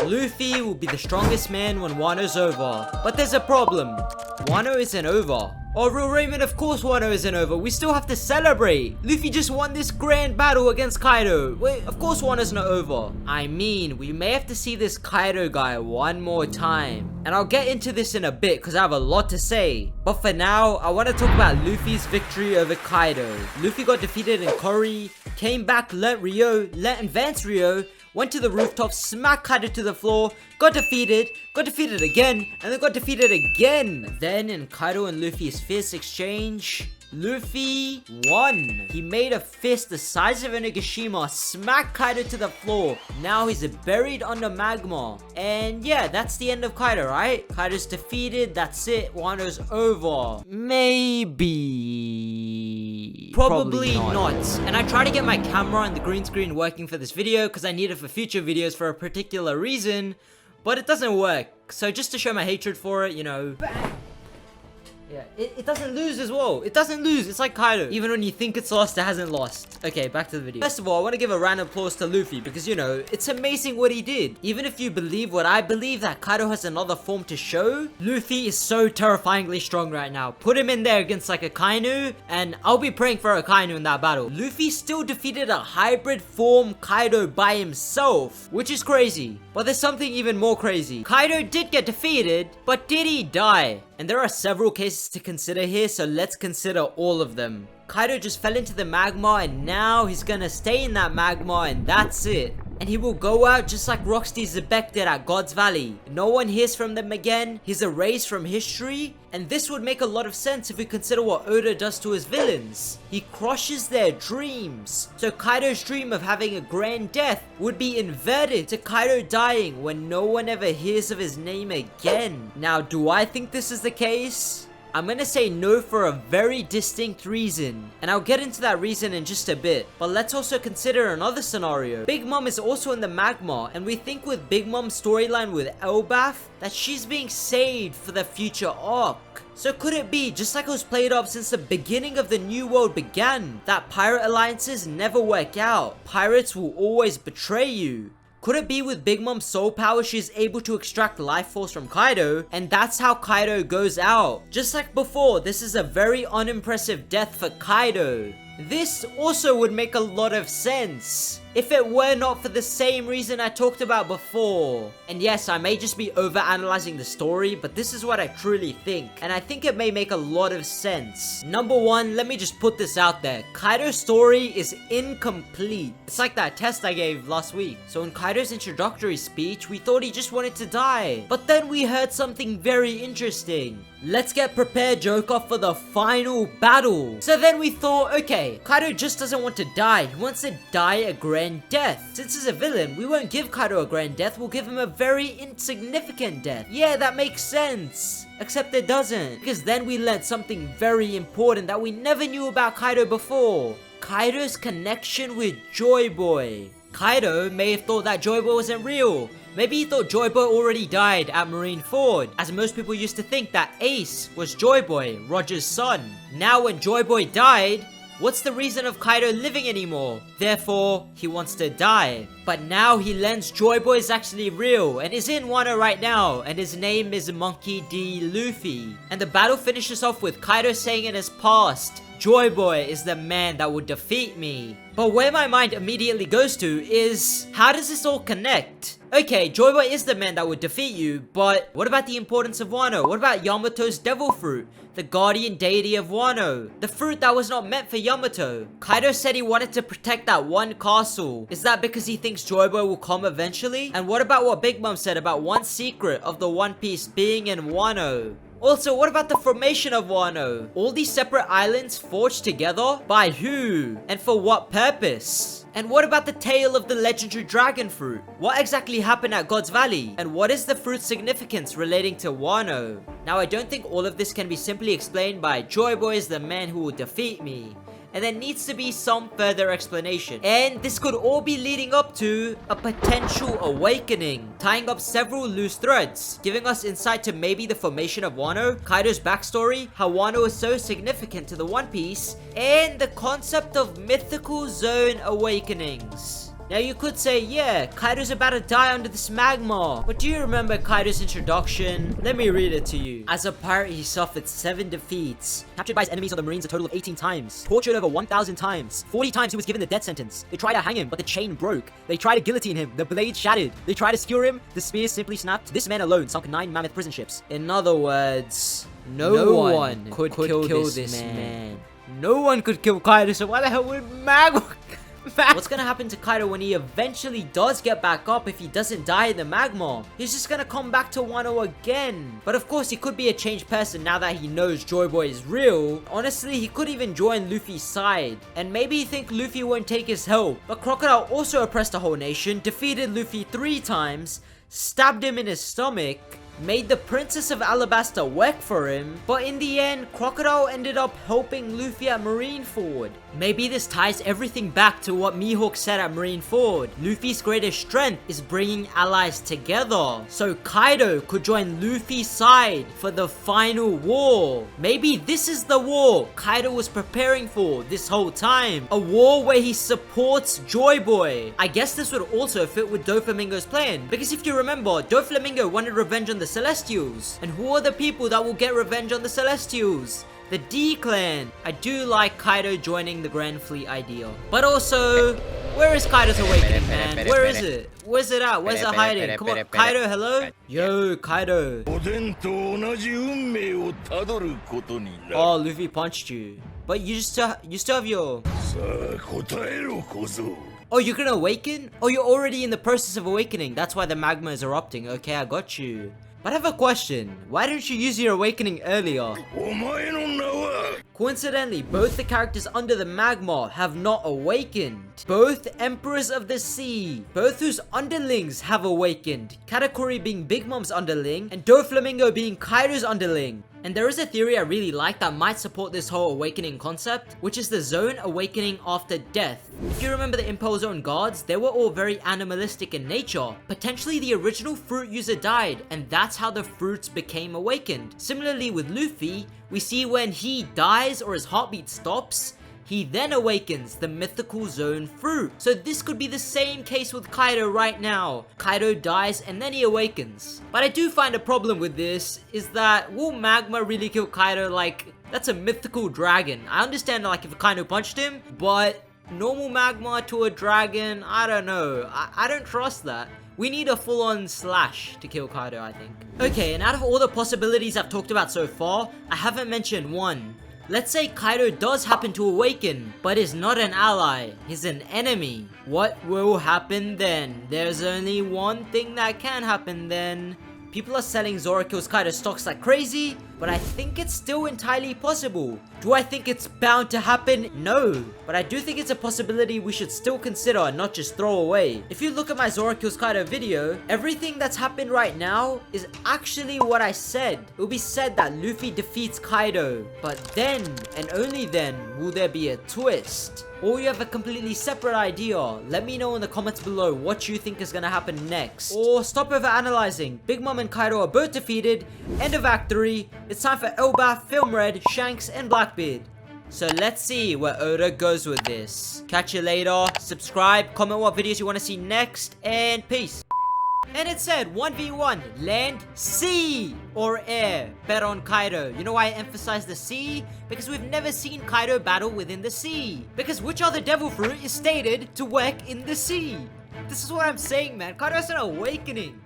Luffy will be the strongest man when Wano's over. But there's a problem. Wano isn't over. Oh, Real Raymond, of course Wano isn't over. We still have to celebrate. Luffy just won this grand battle against Kaido. Wait, of course Wano's not over. I mean, we may have to see this Kaido guy one more time. And I'll get into this in a bit because I have a lot to say. But for now, I want to talk about Luffy's victory over Kaido. Luffy got defeated in Kori, came back, learnt Rio, learnt advanced Rio, went to the rooftop, smacked Kaido to the floor, got defeated again, and then got defeated again. Then in Kaido and Luffy's fist exchange, Luffy won. He made a fist the size of a Nagashima, smacked Kaido to the floor. Now he's buried under magma. And yeah, that's the end of Kaido, right? Kaido's defeated, that's it, Wano's over. Maybe. Probably not. And I tried to get my camera and the green screen working for this video because I need it for future videos for a particular reason, but it doesn't work. So just to show my hatred for it, you know. Yeah, it doesn't lose as well. It doesn't lose. It's like Kaido. Even when you think it's lost, it hasn't lost. Okay, back to the video. First of all, I want to give a round of applause to Luffy because, you know, it's amazing what he did. Even if you believe what I believe, that Kaido has another form to show, Luffy is so terrifyingly strong right now. Put him in there against like a Kainu, and I'll be praying for a Kainu in that battle. Luffy still defeated a hybrid form Kaido by himself, which is crazy. But there's something even more crazy. Kaido did get defeated, but did he die? And there are several cases to consider here, so let's consider all of them. Kaido just fell into the magma and now he's gonna stay in that magma and that's it. And he will go out just like Rocksteady Zebek did at God's Valley. No one hears from them again, he's erased from history. And this would make a lot of sense if we consider what Oda does to his villains. He crushes their dreams. So Kaido's dream of having a grand death would be inverted to Kaido dying when no one ever hears of his name again. Now, do I think this is the case? I'm gonna say no for a very distinct reason, and I'll get into that reason in just a bit. But let's also consider another scenario. Big Mom is also in the magma, and we think with Big Mom's storyline with Elbaf that she's being saved for the future arc. So could it be, just like it was played up since the beginning of the New World began, that pirate alliances never work out? Pirates will always betray you. Could it be with Big Mom's soul power she's able to extract life force from Kaido, and that's how Kaido goes out? Just like before, this is a very unimpressive death for Kaido. This also would make a lot of sense if it were not for the same reason I talked about before. And yes, I may just be overanalyzing the story, but this is what I truly think, and I think it may make a lot of sense. Number one, let me just put this out there. Kaido's story is incomplete. It's like that test I gave last week. So in Kaido's introductory speech, we thought he just wanted to die. But then we heard something very interesting. Let's get prepared, Joker, for the final battle. So then we thought, okay, Kaido just doesn't want to die. He wants to die a grand death. Since he's a villain, we won't give Kaido a grand death. We'll give him a very insignificant death. Yeah, that makes sense. Except it doesn't. Because then we learned something very important that we never knew about Kaido before. Kaido's connection with JOYBOY. Kaido may have thought that JOYBOY wasn't real. Maybe he thought JOYBOY already died at Marineford, as most people used to think that Ace was JOYBOY, Roger's son. Now when JOYBOY died, what's the reason of Kaido living anymore? Therefore, he wants to die. But now he learns JOYBOY is actually real and is in Wano right now, and his name is Monkey D. Luffy. And the battle finishes off with Kaido saying in his past, JOYBOY is the man that would defeat me. But where my mind immediately goes to is, how does this all connect? Okay, JOYBOY is the man that would defeat you, but what about the importance of Wano? What about Yamato's devil fruit? The guardian deity of Wano. The fruit that was not meant for Yamato. Kaido said he wanted to protect that one castle. Is that because he thinks JOYBOY will come eventually? And what about what Big Mom said about one secret of the One Piece being in Wano? Also, what about the formation of Wano? All these separate islands forged together? By who? And for what purpose? And what about the tale of the legendary dragon fruit? What exactly happened at God's Valley? And what is the fruit's significance relating to Wano? Now, I don't think all of this can be simply explained by JOYBOY is the man who will defeat me. And there needs to be some further explanation. And this could all be leading up to a potential awakening, tying up several loose threads, giving us insight to maybe the formation of Wano, Kaido's backstory, how Wano is so significant to the One Piece, and the concept of mythical zone awakenings. Now you could say, yeah, Kaido's about to die under this magma. But do you remember Kaido's introduction? Let me read it to you. As a pirate, he suffered 7 defeats. Captured by his enemies or the Marines a total of 18 times. Tortured over 1,000 times. 40 times he was given the death sentence. They tried to hang him, but the chain broke. They tried to guillotine him. The blade shattered. They tried to skewer him. The spear simply snapped. This man alone sunk 9 mammoth prison ships. In other words, no one could kill this man. No one could kill Kaido, so why the hell would Magma... What's gonna happen to Kaido when he eventually does get back up if he doesn't die in the magma? He's just gonna come back to Wano again. But of course, he could be a changed person now that he knows JOYBOY is real. Honestly, he could even join Luffy's side. And maybe he think Luffy won't take his help. But Crocodile also oppressed the whole nation, defeated Luffy 3 times, stabbed him in his stomach, made the Princess of Alabasta work for him, but in the end, Crocodile ended up helping Luffy at Marineford. Maybe this ties everything back to what Mihawk said at Marineford. Luffy's greatest strength is bringing allies together. So Kaido could join Luffy's side for the final war. Maybe this is the war Kaido was preparing for this whole time. A war where he supports JOYBOY. I guess this would also fit with Doflamingo's plan, because if you remember, Doflamingo wanted revenge on the Celestials. And who are the people that will get revenge on the Celestials? The D-Clan. I do like Kaido joining the Grand Fleet idea. But also, where is Kaido's awakening, man? Where is it? Where's it at? Where's it hiding? Come on, Kaido, hello? Yo, Kaido. Oh, Luffy punched you. But you still have your... Oh, you're gonna awaken? Oh, you're already in the process of awakening. That's why the magma is erupting. Okay, I got you. But I have a question. Why didn't you use your awakening earlier? Coincidentally, both the characters under the magma have not awakened. Both Emperors of the Sea, both whose underlings have awakened. Katakuri being Big Mom's underling, and Doflamingo being Kaido's underling. And there is a theory I really like that might support this whole awakening concept, which is the zone awakening after death. If you remember the Impel Zone guards, they were all very animalistic in nature. Potentially the original fruit user died, and that's how the fruits became awakened. Similarly with Luffy, we see when he dies or his heartbeat stops, he then awakens the mythical zone fruit. So this could be the same case with Kaido right now. Kaido dies and then he awakens. But I do find a problem with this is that will Magma really kill Kaido? Like, that's a mythical dragon. I understand like if Kaido punched him, but normal Magma to a dragon, I don't know. I don't trust that. We need a full-on slash to kill Kaido, I think. Okay, and out of all the possibilities I've talked about so far, I haven't mentioned one. Let's say Kaido does happen to awaken, but is not an ally, he's an enemy. What will happen then? There's only one thing that can happen then. People are selling Zoro kills Kaido stocks like crazy, but I think it's still entirely possible. Do I think it's bound to happen? No. But I do think it's a possibility we should still consider and not just throw away. If you look at my Zoro kills Kaido video, everything that's happened right now is actually what I said. It will be said that Luffy defeats Kaido, but then, and only then, will there be a twist. Or you have a completely separate idea. Let me know in the comments below what you think is gonna happen next. Or stop over analyzing. Big Mom and Kaido are both defeated. End of Act 3. It's time for Elbaf, Film Red, Shanks, and Blackbeard. So let's see where Oda goes with this. Catch you later. Subscribe, comment what videos you want to see next, and peace. And it said 1v1, land, sea, or air. Bet on Kaido. You know why I emphasize the sea? Because we've never seen Kaido battle within the sea. Because which other devil fruit is stated to work in the sea? This is what I'm saying, man. Kaido has an awakening.